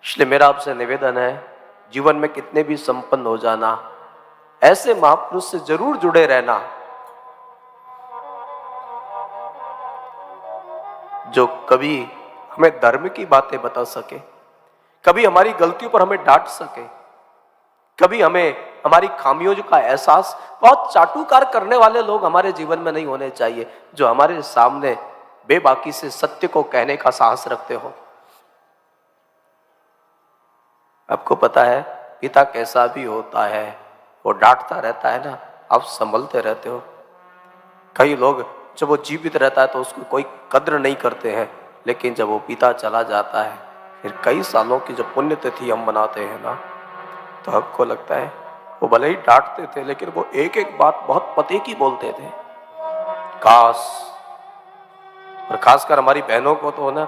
इसलिए मेरा आपसे निवेदन है, जीवन में कितने भी संपन्न हो जाना, ऐसे महापुरुष से जरूर जुड़े रहना जो कभी हमें धर्म की बातें बता सके, कभी हमारी गलतियों पर हमें डांट सके, कभी हमें हमारी खामियों का एहसास। बहुत चाटुकार करने वाले लोग हमारे जीवन में नहीं होने चाहिए, जो हमारे सामने बेबाकी से सत्य को कहने का साहस रखते हो। आपको पता है पिता कैसा भी होता है, वो डांटता रहता है ना, आप संभलते रहते हो। कई लोग जब वो जीवित रहता है तो उसको कोई कद्र नहीं करते हैं, लेकिन जब वो पिता चला जाता है, फिर कई सालों की जब पुण्यतिथि हम मनाते हैं ना, तो हमको लगता है वो भले ही डांटते थे, लेकिन वो एक एक बात बहुत पते की बोलते थे। काश, और खासकर हमारी बहनों को तो ना,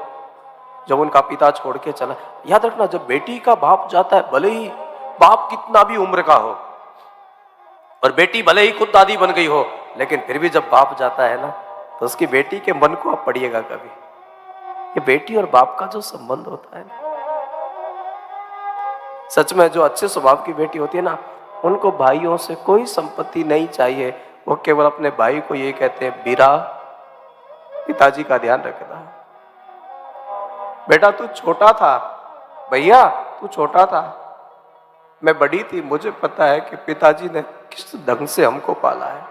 जब उनका पिता छोड़ के चला, याद रखना जब बेटी का बाप जाता है, भले ही बाप कितना भी उम्र का हो और बेटी भले ही खुद दादी बन गई हो, लेकिन फिर भी जब बाप जाता है ना, तो उसकी बेटी के मन को आप पढ़िएगा कभी। ये बेटी और बाप का जो संबंध होता है ना, सच में जो अच्छे स्वभाव की बेटी होती है ना, उनको भाइयों से कोई संपत्ति नहीं चाहिए। वो केवल अपने भाई को ये कहते हैं, बीरा पिताजी का ध्यान रखना। बेटा तू छोटा था, भैया तू छोटा था, मैं बड़ी थी, मुझे पता है कि पिताजी ने किस ढंग से हमको पाला है।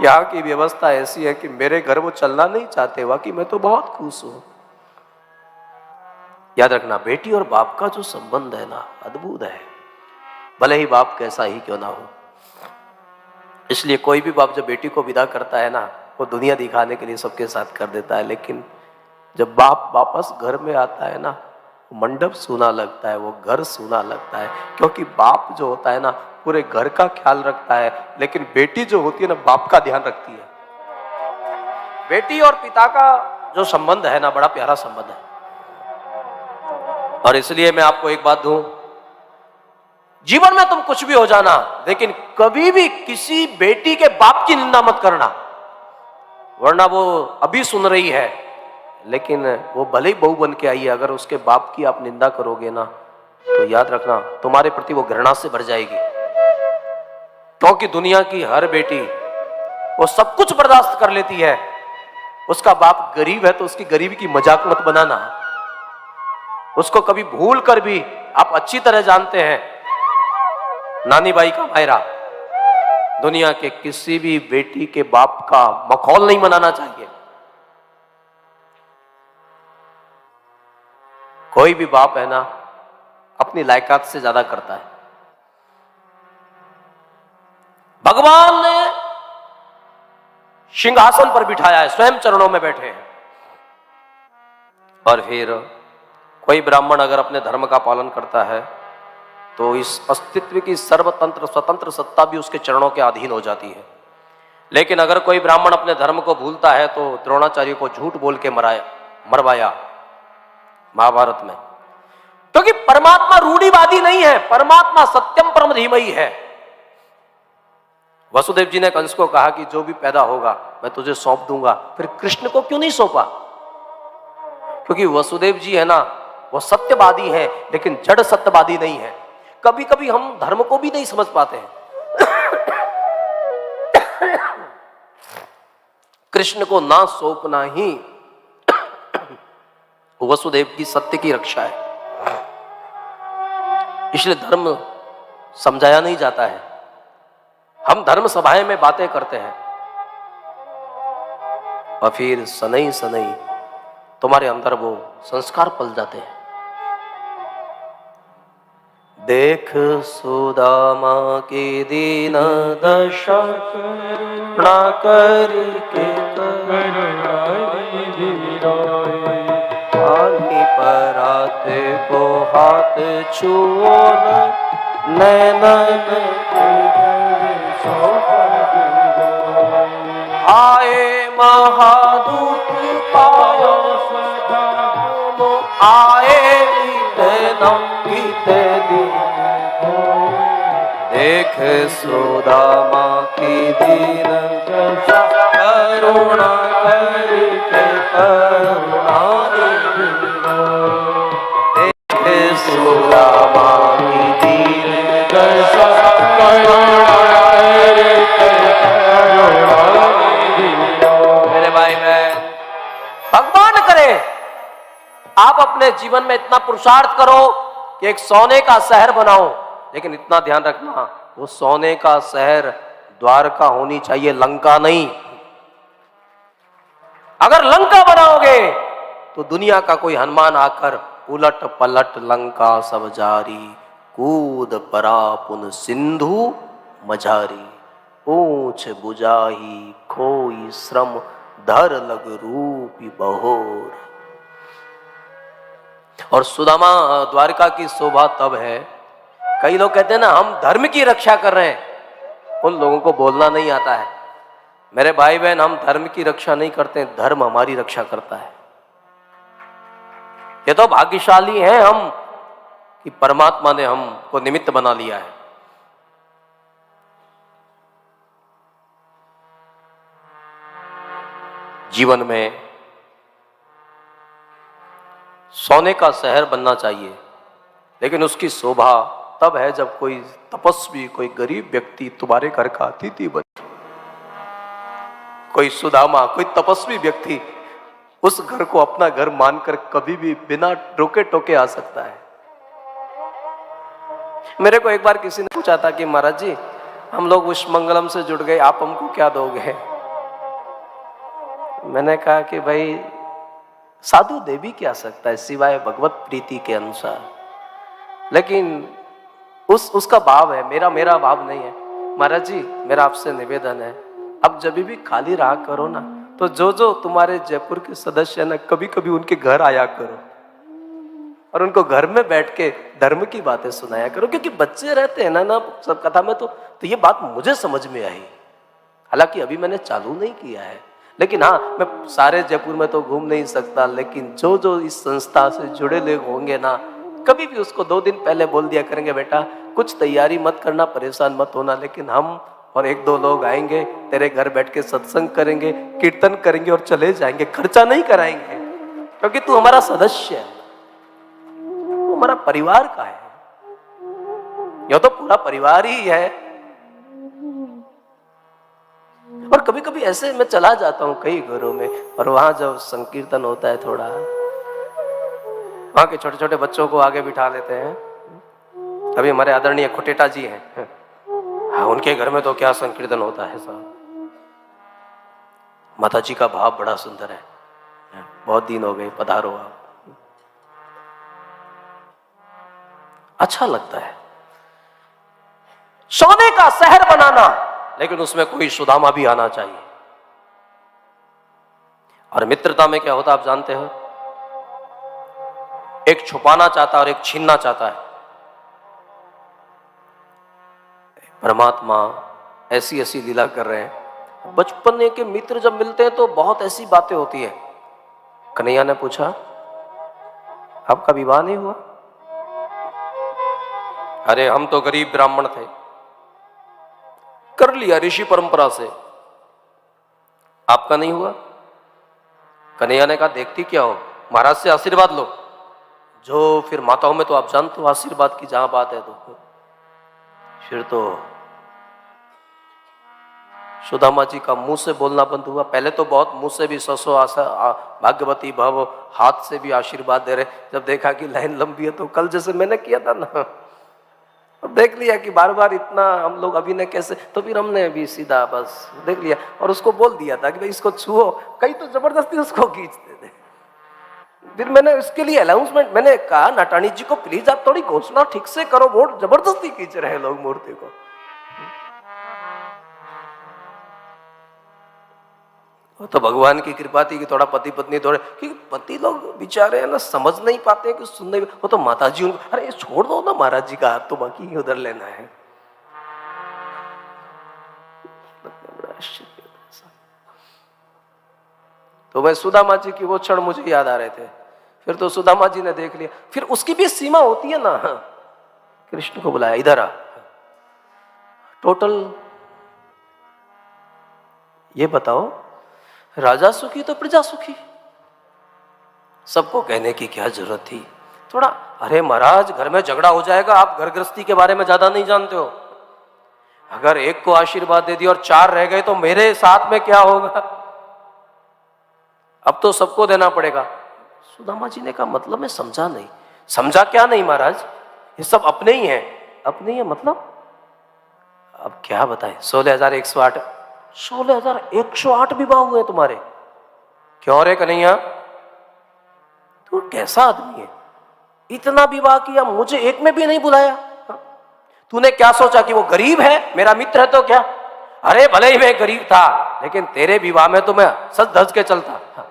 यहाँ की व्यवस्था ऐसी है कि मेरे घर वो चलना नहीं चाहते, वाकई मैं तो बहुत खुश हूं। याद रखना, बेटी और बाप का जो संबंध है ना, अद्भुत है, भले ही बाप कैसा ही क्यों ना हो। इसलिए कोई भी बाप जब बेटी को विदा करता है ना, वो दुनिया दिखाने के लिए सबके साथ कर देता है, लेकिन जब बाप वापस घर में आता है ना, मंडप सूना लगता है, वो घर सूना लगता है, क्योंकि बाप जो होता है ना, पूरे घर का ख्याल रखता है, लेकिन बेटी जो होती है ना, बाप का ध्यान रखती है। बेटी और पिता का जो संबंध है ना, बड़ा प्यारा संबंध है। और इसलिए मैं आपको एक बात दूं, जीवन में तुम कुछ भी हो जाना, लेकिन कभी भी किसी बेटी के बाप की निंदा मत करना, वरना वो अभी सुन रही है, लेकिन वो भले ही बहू बन के आई है, अगर उसके बाप की आप निंदा करोगे ना, तो याद रखना तुम्हारे प्रति वो घृणा से भर जाएगी। क्योंकि दुनिया की हर बेटी वो सब कुछ बर्दाश्त कर लेती है। उसका बाप गरीब है तो उसकी गरीबी की मजाक मत बनाना। उसको कभी भूल कर भी, आप अच्छी तरह जानते हैं, नानी बाई का मायरा, दुनिया के किसी भी बेटी के बाप का मखौल नहीं मनाना चाहिए। कोई भी बाप है ना, अपनी लायकात से ज्यादा करता है। भगवान ने सिंहासन पर बिठाया है, स्वयं चरणों में बैठे हैं। और फिर कोई ब्राह्मण अगर अपने धर्म का पालन करता है, तो इस अस्तित्व की सर्वतंत्र स्वतंत्र सत्ता भी उसके चरणों के अधीन हो जाती है। लेकिन अगर कोई ब्राह्मण अपने धर्म को भूलता है, तो द्रोणाचार्य को झूठ बोल के मरवाया महाभारत में। क्योंकि परमात्मा रूढ़िवादी नहीं है, परमात्मा सत्यम परम धीमहि है। वसुदेव जी ने कंस को कहा कि जो भी पैदा होगा मैं तुझे सौंप दूंगा, फिर कृष्ण को क्यों नहीं सौंपा? क्योंकि वसुदेव जी है ना, वो सत्यवादी है, लेकिन जड़ सत्यवादी नहीं है। कभी कभी हम धर्म को भी नहीं समझ पाते हैं। कृष्ण को ना सौंपना ही वसुदेव की सत्य की रक्षा है। इसलिए धर्म समझाया नहीं जाता है। हम धर्म सभाएं में बातें करते हैं और फिर सनई सनई तुम्हारे अंदर वो संस्कार पल जाते हैं। देख सुदामा की दीन दशा ना करके पानी पराते को हाथ छुओ न, नैनन आए महादूत पायो आए गीत देख सुदामा की दीन करुणा करके करुणा अपने जीवन में इतना पुरुषार्थ करो कि एक सोने का शहर बनाओ, लेकिन इतना ध्यान रखना वो सोने का शहर द्वारका होनी चाहिए, लंका नहीं। अगर लंका बनाओगे तो दुनिया का कोई हनुमान आकर उलट पलट लंका सब जारी, कूद परा पुन सिंधु मझारी, ऊंच बुझाही खोई श्रम धर लग रूपी बहोर। और सुदामा द्वारका की शोभा तब है, कई लोग कहते हैं ना हम धर्म की रक्षा कर रहे हैं, उन लोगों को बोलना नहीं आता है। मेरे भाई बहन, हम धर्म की रक्षा नहीं करते, धर्म हमारी रक्षा करता है। ये तो भाग्यशाली हैं हम कि परमात्मा ने हमको निमित्त बना लिया है। जीवन में सोने का शहर बनना चाहिए, लेकिन उसकी शोभा तब है जब कोई तपस्वी, कोई गरीब व्यक्ति तुम्हारे घर का अतिथि बने। कोई सुदामा, कोई तपस्वी व्यक्ति उस घर को अपना घर मानकर कभी भी बिना रोके टोके आ सकता है। मेरे को एक बार किसी ने पूछा था कि महाराज जी, हम लोग उस मंगलम से जुड़ गए, आप हमको क्या दोगे? मैंने कहा कि भाई साधु दे भी क्या सकता है सिवाय भगवत प्रीति के अनुसार, लेकिन उसका भाव है, मेरा भाव नहीं है। महाराज जी, मेरा आपसे निवेदन है, अब जब भी खाली रहा करो ना, तो जो तुम्हारे जयपुर के सदस्य है ना, कभी कभी उनके घर आया करो और उनको घर में बैठ के धर्म की बातें सुनाया करो, क्योंकि बच्चे रहते हैं ना सब कथा में। तो ये बात मुझे समझ में आई, हालांकि अभी मैंने चालू नहीं किया है, लेकिन हाँ, मैं सारे जयपुर में तो घूम नहीं सकता, लेकिन जो इस संस्था से जुड़े लोग होंगे ना, कभी भी उसको 2 दिन पहले बोल दिया करेंगे, बेटा कुछ तैयारी मत करना, परेशान मत होना, लेकिन हम और 1-2 लोग आएंगे, तेरे घर बैठ के सत्संग करेंगे, कीर्तन करेंगे और चले जाएंगे, खर्चा नहीं कराएंगे, क्योंकि तू हमारा सदस्य है, तू हमारा परिवार का है। यह तो पूरा परिवार ही है। और कभी कभी ऐसे मैं चला जाता हूँ कई घरों में, और वहां जब संकीर्तन होता है, थोड़ा वहां के छोटे छोटे बच्चों को आगे बिठा लेते हैं। अभी हमारे आदरणीय खुटेटा जी हैं, हाँ, उनके घर में तो क्या संकीर्तन होता है साहब। माता जी का भाव बड़ा सुंदर है, बहुत दिन हो गए, पधारो आप, अच्छा लगता है। सोने का शहर बनाना, लेकिन उसमें कोई सुदामा भी आना चाहिए। और मित्रता में क्या होता आप जानते हो, एक छुपाना चाहता है और एक छीनना चाहता है। परमात्मा ऐसी ऐसी लीला कर रहे हैं। बचपन के मित्र जब मिलते हैं तो बहुत ऐसी बातें होती है। कन्हैया ने पूछा, आपका विवाह नहीं हुआ? अरे हम तो गरीब ब्राह्मण थे, कर लिया ऋषि परंपरा से, आपका नहीं हुआ? कन्हैया ने कहा, देखती क्या हो, महाराज से आशीर्वाद लो। जो फिर माताओं में तो आप जानते हो आशीर्वाद की जहां बात है, तो फिर तो सुदामा जी का मुंह से बोलना बंद हुआ। पहले तो बहुत मुंह से भी ससो आशा भाग्यवती भव, हाथ से भी आशीर्वाद दे रहे। जब देखा कि लाइन लंबी है, तो कल जैसे मैंने किया था ना, देख लिया कि बार बार इतना हम लोग अभिनय कैसे, तो फिर हमने भी सीधा बस देख लिया और उसको बोल दिया था कि भाई इसको छुओ। कई तो जबरदस्ती उसको खींचते थे। फिर मैंने इसके लिए अनाउंसमेंट, मैंने कहा नटानी जी को, प्लीज आप थोड़ी घोषणा ठीक से करो, वोट जबरदस्ती खींच रहे हैं लोग मूर्ति को। वो तो भगवान की कृपा थी कि थोड़ा पति पत्नी थोड़े, क्योंकि पति लोग बेचारे है ना, समझ नहीं पाते कि सुन नहीं। वो तो माता जी उनको, अरे छोड़ दो ना महाराज जी का हाथ, तो बाकी ही उधर लेना है। तो मैं सुदामा जी की वो क्षण मुझे याद आ रहे थे। फिर तो सुदामा जी ने देख लिया, फिर उसकी भी सीमा होती है ना। कृष्ण को बुलाया, इधर आ। टोटल ये बताओ, राजा सुखी तो प्रजा सुखी, सबको कहने की क्या जरूरत थी? थोड़ा, अरे महाराज घर में झगड़ा हो जाएगा, आप घर गृहस्थी के बारे में ज्यादा नहीं जानते हो। अगर एक को आशीर्वाद दे दिया और 4 रह गए तो मेरे साथ में क्या होगा? अब तो सबको देना पड़ेगा। सुदामा जी ने कहा मतलब मैं समझा नहीं। समझा क्या नहीं महाराज, ये सब अपने ही हैं। अपने ही है मतलब? अब क्या बताएं, 16,108 16,108 विवाह हुए तुम्हारे। क्यों रे कन्हैया, तू कैसा आदमी है, इतना विवाह किया, मुझे एक में भी नहीं बुलाया। हाँ? तूने क्या सोचा कि वो गरीब है, मेरा मित्र है तो क्या? अरे भले ही मैं गरीब था, लेकिन तेरे विवाह में तो मैं सज धज के चलता। हाँ?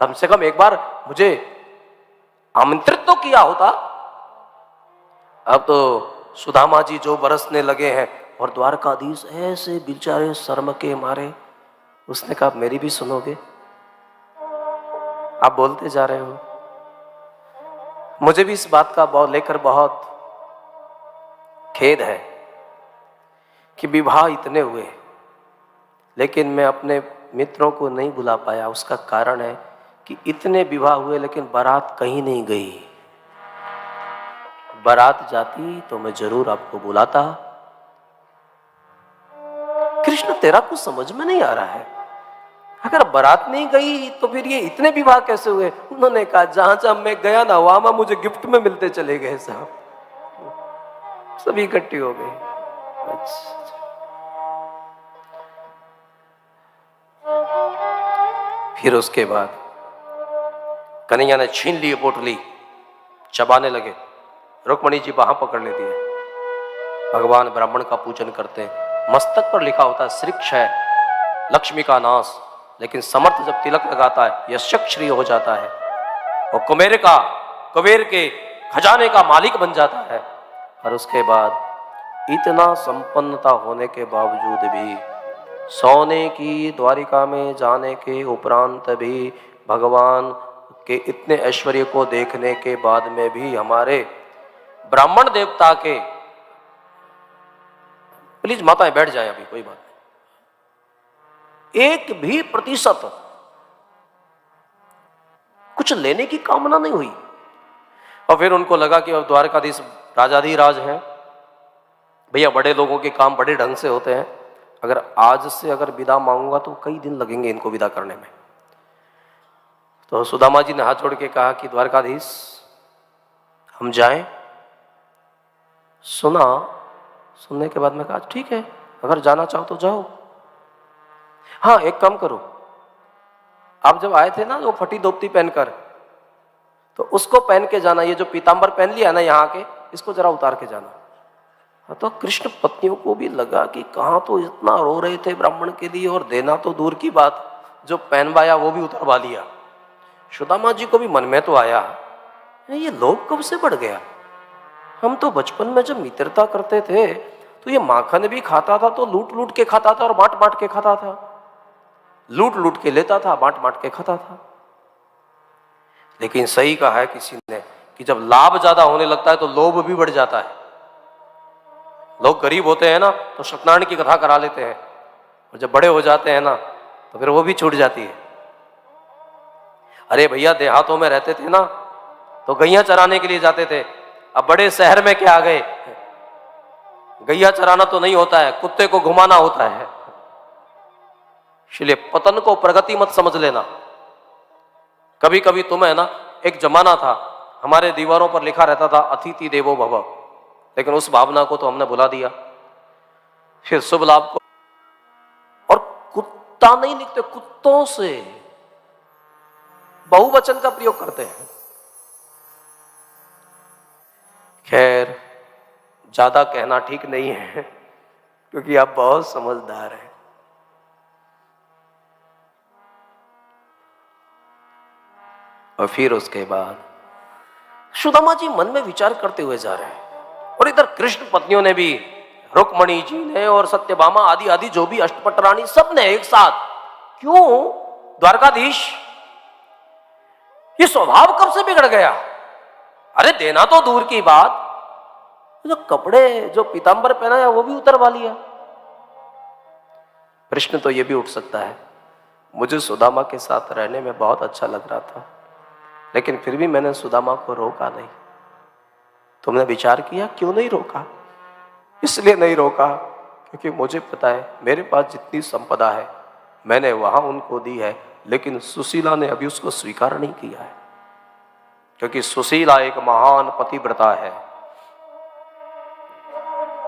कम से कम एक बार मुझे आमंत्रित तो किया होता। अब तो सुदामा जी जो बरसने लगे हैं, और द्वारकाधीश ऐसे बेचारे शर्म के मारे। उसने कहा मेरी भी सुनोगे? आप बोलते जा रहे हो। मुझे भी इस बात का लेकर बहुत खेद है कि विवाह इतने हुए, लेकिन मैं अपने मित्रों को नहीं बुला पाया। उसका कारण है कि इतने विवाह हुए लेकिन बारात कहीं नहीं गई। बारात जाती तो मैं जरूर आपको बुलाता। कृष्ण तेरा कुछ समझ में नहीं आ रहा है, अगर बारात नहीं गई तो फिर ये इतने विवाह कैसे हुए? उन्होंने कहा जहां जहां मैं गया ना, वहां मुझे गिफ्ट में मिलते चले गए साहब, सभी इकट्ठी हो गई। अच्छा। फिर उसके बाद कन्हैया ने छीन ली पोटली, चबाने लगे। रुक्मणी जी वहां पकड़ लेती है। भगवान ब्राह्मण का पूजन करते हैं, मस्तक पर लिखा होता है श्री क्षय लक्ष्मी का नाश, लेकिन समर्थ जब तिलक लगाता है यशक श्री हो जाता है, और कुबेर के खजाने का मालिक बन जाता है। और उसके बाद इतना संपन्नता होने के बावजूद भी, सोने की द्वारिका में जाने के उपरांत भी, भगवान के इतने ऐश्वर्य को देखने के बाद में भी हमारे ब्राह्मण देवता के, प्लीज माताएं बैठ जाए, अभी कोई बात नहीं, एक भी प्रतिशत कुछ लेने की कामना नहीं हुई। और फिर उनको लगा कि अब द्वारकाधीश राजाधिराज हैं, भैया बड़े लोगों के काम बड़े ढंग से होते हैं, अगर आज से अगर विदा मांगूंगा तो कई दिन लगेंगे इनको विदा करने में। तो सुदामा जी ने हाथ जोड़ के कहा कि द्वारकाधीश हम जाएं। सुनने के बाद में कहा ठीक है, अगर जाना चाहो तो जाओ। हाँ एक काम करो, आप जब आए थे ना वो फटी धोती पहनकर, तो उसको पहन के जाना, ये जो पीतांबर पहन लिया ना यहाँ के, इसको जरा उतार के जाना। तो कृष्ण पत्नियों को भी लगा कि कहाँ तो इतना रो रहे थे ब्राह्मण के लिए, और देना तो दूर की बात, जो पहनवाया वो भी उतरवा लिया। सुदामा जी को भी मन में तो आया ये लोभ कब से बढ़ गया, हम तो बचपन में जब मित्रता करते थे तो ये माखन भी खाता था तो लूट लूट के खाता था और बांट बांट के खाता था, लूट लूट के लेता था, बांट बांट के खाता था। लेकिन सही कहा है किसी ने कि जब लाभ ज्यादा होने लगता है तो लोभ भी बढ़ जाता है। लोग गरीब होते हैं ना तो सत्यनारायण की कथा करा लेते हैं, और जब बड़े हो जाते हैं ना तो फिर वो भी छूट जाती है। अरे भैया देहातों में रहते थे ना तो गैया चराने के लिए जाते थे, अब बड़े शहर में क्या आ गए, गैया चराना तो नहीं होता है, कुत्ते को घुमाना होता है। इसलिए पतन को प्रगति मत समझ लेना। कभी कभी तुम्हें ना, एक जमाना था हमारे दीवारों पर लिखा रहता था अतिथि देवो भव, लेकिन उस भावना को तो हमने भुला दिया। फिर शुभ लाभ को, और कुत्ता नहीं लिखते, कुत्तों से बहुवचन का प्रयोग करते हैं। खैर ज्यादा कहना ठीक नहीं है क्योंकि आप बहुत समझदार हैं। और फिर उसके बाद सुदामा जी मन में विचार करते हुए जा रहे हैं, और इधर कृष्ण पत्नियों ने भी, रुक्मणी जी ने और सत्यभामा आदि आदि जो भी अष्टपट रानी, सब ने एक साथ। क्यों द्वारकाधीश, ये स्वभाव कब से बिगड़ गया? अरे देना तो दूर की बात, जो कपड़े जो पीतांबर पहना है वो भी उतरवा लिया। प्रश्न तो ये भी उठ सकता है, मुझे सुदामा के साथ रहने में बहुत अच्छा लग रहा था, लेकिन फिर भी मैंने सुदामा को रोका नहीं। तुमने विचार किया क्यों नहीं रोका? इसलिए नहीं रोका क्योंकि मुझे पता है मेरे पास जितनी संपदा है मैंने वहां उनको दी है, लेकिन सुशीला ने अभी उसको स्वीकार नहीं किया है। क्योंकि सुशीला एक महान पतिव्रता है।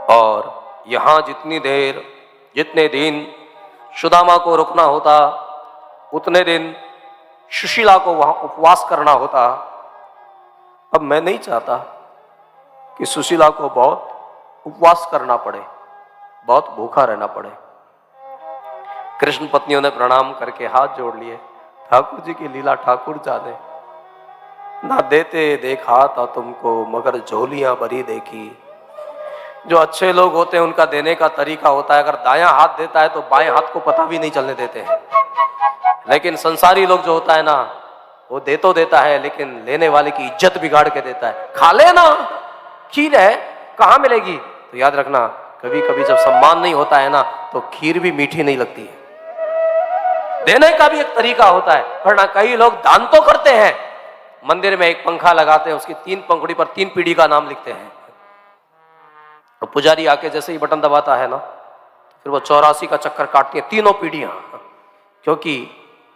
और यहां जितने दिन सुदामा को रुकना होता, उतने दिन सुशीला को वहां उपवास करना होता। अब मैं नहीं चाहता कि सुशीला को बहुत उपवास करना पड़े, बहुत भूखा रहना पड़े। कृष्ण पत्नियों ने प्रणाम करके हाथ जोड़ लिए, ठाकुर जी की लीला ठाकुर जाने, ना देते देखा था तुमको मगर झोलियां भरी देखी। जो अच्छे लोग होते हैं उनका देने का तरीका होता है, अगर दायां हाथ देता है तो बाएं हाथ को पता भी नहीं चलने देते हैं। लेकिन संसारी लोग जो होता है ना, वो दे तो देता है लेकिन लेने वाले की इज्जत बिगाड़ के देता है। खा लेना, खीर है, कहाँ मिलेगी? तो याद रखना, कभी कभी जब सम्मान नहीं होता है ना तो खीर भी मीठी नहीं लगती है। देने का भी एक तरीका होता है, वरना कई लोग दान तो करते हैं, मंदिर में एक पंखा लगाते हैं, उसकी 3 पंखुड़ी पर 3 पीढ़ी का नाम लिखते हैं, और पुजारी आके जैसे ही बटन दबाता है ना, फिर वो 84 का चक्कर काटती है, तीनों पीढ़ियां। क्योंकि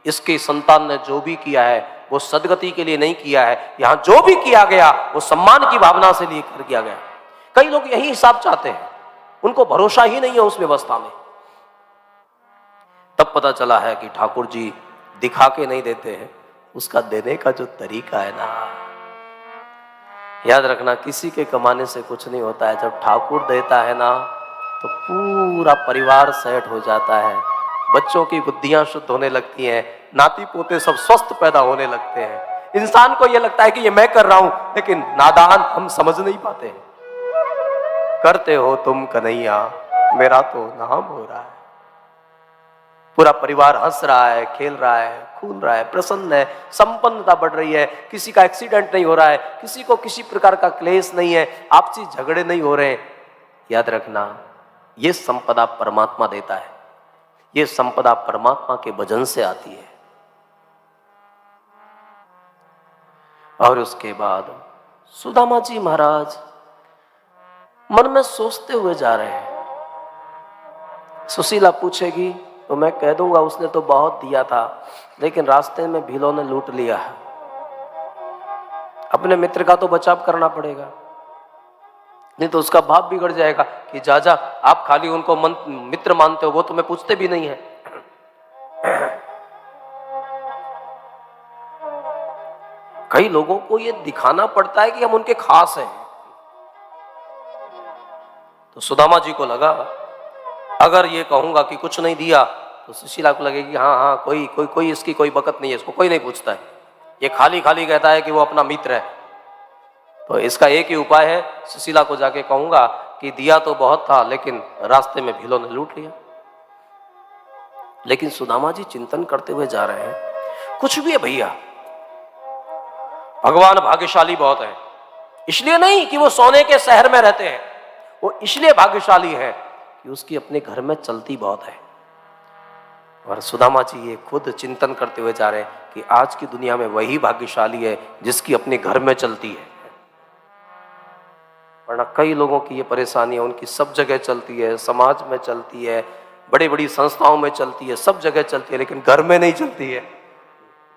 इसकी संतान ने जो भी किया है वो सदगति के लिए नहीं किया है, यहां जो भी किया गया वो सम्मान की भावना से लेकर किया गया। कई लोग यही हिसाब चाहते हैं, उनको भरोसा ही नहीं है उस व्यवस्था में। तब पता चला है कि ठाकुर जी दिखा के नहीं देते हैं, उसका देने का जो तरीका है ना, याद रखना, किसी के कमाने से कुछ नहीं होता है। जब ठाकुर देता है ना तो पूरा परिवार सेट हो जाता है, बच्चों की बुद्धियां शुद्ध होने लगती हैं, नाती पोते सब स्वस्थ पैदा होने लगते हैं। इंसान को यह लगता है कि ये मैं कर रहा हूं, लेकिन नादान हम समझ नहीं पाते हैं। करते हो तुम कन्हैया, मेरा तो नाम हो रहा है। पूरा परिवार हंस रहा है, खेल रहा है, खूल रहा है, प्रसन्न है, संपन्नता बढ़ रही है, किसी का एक्सीडेंट नहीं हो रहा है, किसी को किसी प्रकार का क्लेश नहीं है, आपसी झगड़े नहीं हो रहे हैं। याद रखना, ये संपदा परमात्मा देता है, ये संपदा परमात्मा के भजन से आती है। और उसके बाद सुदामा जी महाराज मन में सोचते हुए जा रहे हैं। सुशीला पूछेगी तो मैं कह दूंगा उसने तो बहुत दिया था, लेकिन रास्ते में भीलों ने लूट लिया। अपने मित्र का तो बचाव करना पड़ेगा, नहीं तो उसका भाव बिगड़ जाएगा कि जा आप खाली उनको मित्र मानते हो, वो तुम्हें पूछते भी नहीं है। कई लोगों को ये दिखाना पड़ता है कि हम उनके खास हैं। तो सुदामा जी को लगा अगर ये कहूंगा कि कुछ नहीं दिया तो सुशीला को लगेगी हाँ हाँ कोई इसकी कोई बकत नहीं है, इसको कोई नहीं पूछता है, ये खाली खाली कहता है कि वो अपना मित्र है। तो इसका एक ही उपाय है, सुशीला को जाके कहूंगा कि दिया तो बहुत था लेकिन रास्ते में भीलों ने लूट लिया। लेकिन सुदामा जी चिंतन करते हुए जा रहे हैं, कुछ भी है भैया, भगवान भाग्यशाली बहुत है। इसलिए नहीं कि वो सोने के शहर में रहते हैं, वो इसलिए भाग्यशाली है कि उसकी अपने घर में चलती बहुत है। और सुदामा जी ये खुद चिंतन करते हुए जा रहे हैं कि आज की दुनिया में वही भाग्यशाली है जिसकी अपने घर में चलती है। वरना कई लोगों की ये परेशानी है, उनकी सब जगह चलती है, समाज में चलती है, बड़ी बड़ी संस्थाओं में चलती है, सब जगह चलती है, लेकिन घर में नहीं चलती है।